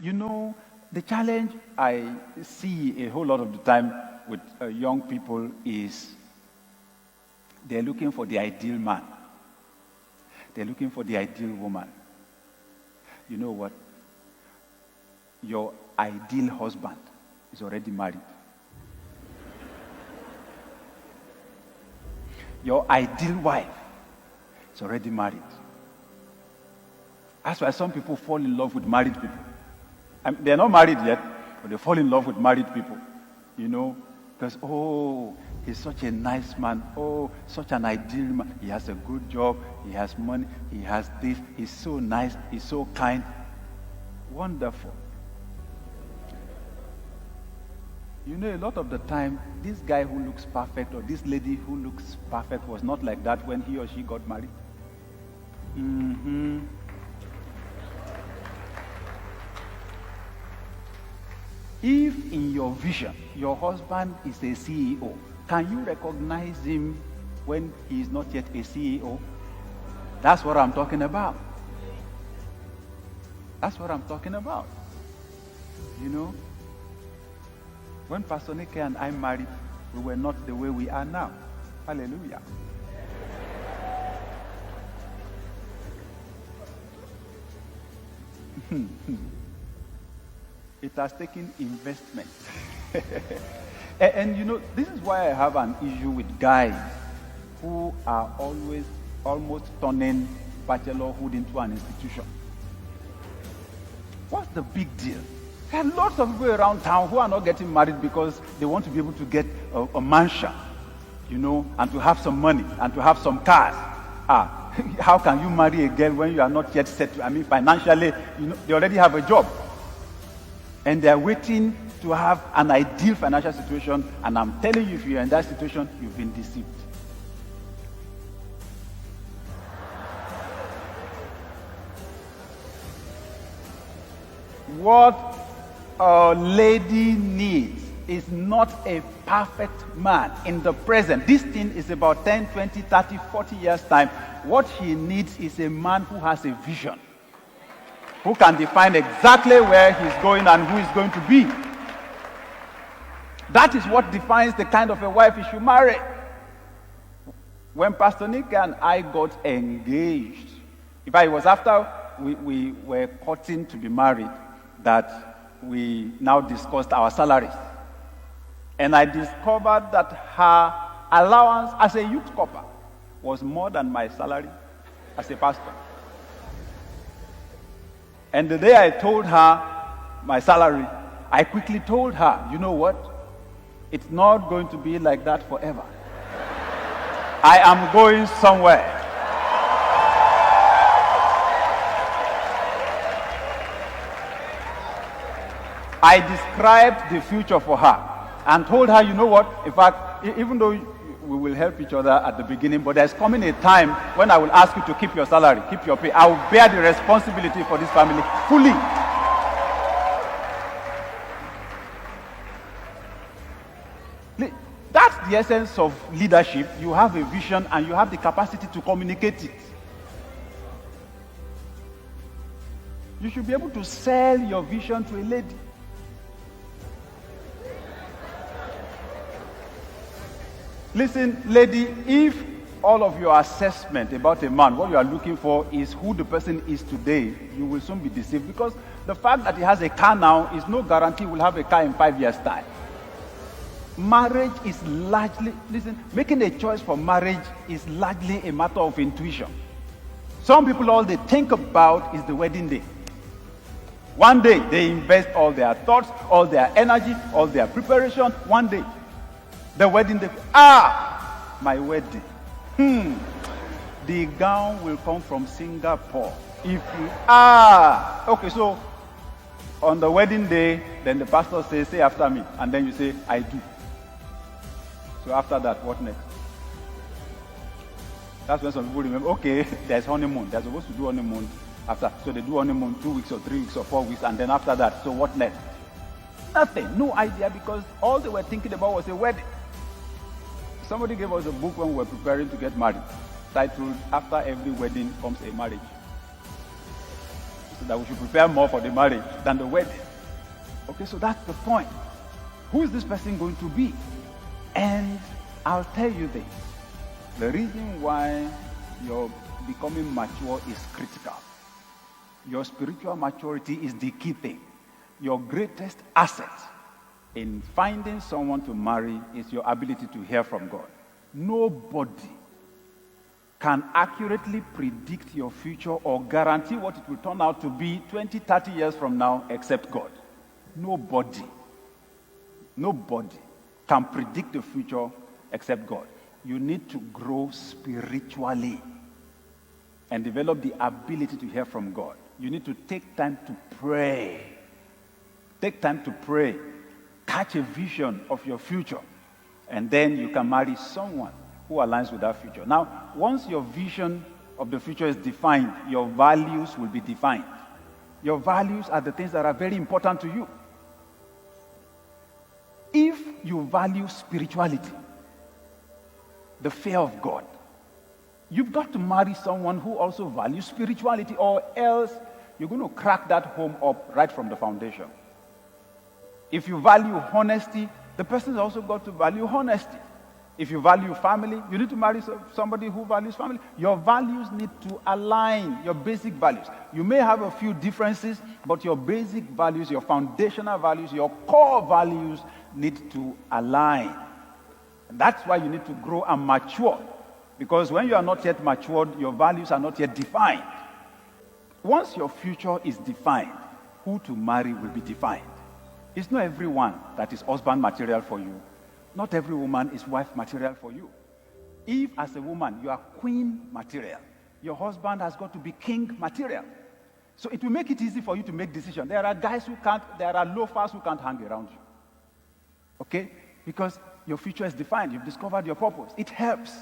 You know, the challenge I see a whole lot of the time with young people is they're looking for the ideal man. They're looking for the ideal woman. You know what? Your ideal husband is already married. Your ideal wife is already married. That's why some people fall in love with married people. They're not married yet, but they fall in love with married people. You know, because, oh, he's such a nice man. Oh, such an ideal man. He has a good job. He has money. He has this. He's so nice. He's so kind. Wonderful. You know, a lot of the time, this guy who looks perfect or this lady who looks perfect was not like that when he or she got married. If in your vision, your husband is a CEO, can you recognize him when he is not yet a CEO? That's what I'm talking about. That's what I'm talking about. You know, when Pastor Nick and I married, we were not the way we are now. Hallelujah. It has taken investment. and you know, this is why I have an issue with guys who are always almost turning bachelorhood into an institution. What's the big deal? There are lots of people around town who are not getting married because they want to be able to get a mansion, you know, and to have some money and to have some cars. How can you marry a girl when you are not yet set? I mean, financially, you know, they already have a job. And they are waiting to have an ideal financial situation. And I'm telling you, if you're in that situation, you've been deceived. What a lady needs is not a perfect man in the present. This thing is about 10, 20, 30, 40 years' time. What she needs is a man who has a vision, who can define exactly where he's going and who he's going to be. That is what defines the kind of a wife he should marry. When Pastor Nick and I got engaged, in fact, it was after we were courting to be married that we now discussed our salaries. And I discovered that her allowance as a youth corper was more than my salary as a pastor. And the day I told her my salary, I quickly told her, you know what? It's not going to be like that forever. I am going somewhere. I described the future for her and told her, you know what? In fact, even though we will help each other at the beginning, but there's coming a time when I will ask you to keep your salary, keep your pay. I will bear the responsibility for this family fully. That's the essence of leadership. You have a vision and you have the capacity to communicate it. You should be able to sell your vision to a lady. Listen, lady, if all of your assessment about a man, what you are looking for is who the person is today, you will soon be deceived, because the fact that he has a car now is no guarantee he will have a car in 5 years' time. Marriage is largely, listen, making a choice for marriage is largely a matter of intuition. Some people, all they think about is the wedding day. One day, they invest all their thoughts, all their energy, all their preparation. One day, the wedding day. My wedding. The gown will come from Singapore. If you okay, so on the wedding day, then the pastor says, say after me, and then you say, I do. So after that, what next? That's when some people remember, okay, there's honeymoon. They're supposed to do honeymoon after. So they do honeymoon 2 weeks or 3 weeks or 4 weeks, and then after that, so what next? Nothing, no idea, because all they were thinking about was a wedding. Somebody gave us a book when we were preparing to get married, titled, After Every Wedding Comes a Marriage. So that we should prepare more for the marriage than the wedding. Okay, so that's the point. Who is this person going to be? And I'll tell you this. The reason why your becoming mature is critical. Your spiritual maturity is the key thing. Your greatest asset in finding someone to marry is your ability to hear from God. Nobody can accurately predict your future or guarantee what it will turn out to be 20, 30 years from now except God. Nobody can predict the future except God. You need to grow spiritually and develop the ability to hear from God. You need to take time to pray. Take time to pray. Catch a vision of your future. And then you can marry someone who aligns with that future. Now, once your vision of the future is defined, your values will be defined. Your values are the things that are very important to you. If you value spirituality, the fear of God, you've got to marry someone who also values spirituality, or else you're going to crack that home up right from the foundation. If you value honesty, the person's also got to value honesty. If you value family, you need to marry somebody who values family. Your values need to align, your basic values. You may have a few differences, but your basic values, your foundational values, your core values need to align. And that's why you need to grow and mature. Because when you are not yet matured, your values are not yet defined. Once your future is defined, who to marry will be defined. It's not everyone that is husband material for you. Not every woman is wife material for you. If, as a woman, you are queen material, your husband has got to be king material. So it will make it easy for you to make decisions. There are guys who can't, there are loafers who can't hang around you. Okay? Because your future is defined. You've discovered your purpose. It helps.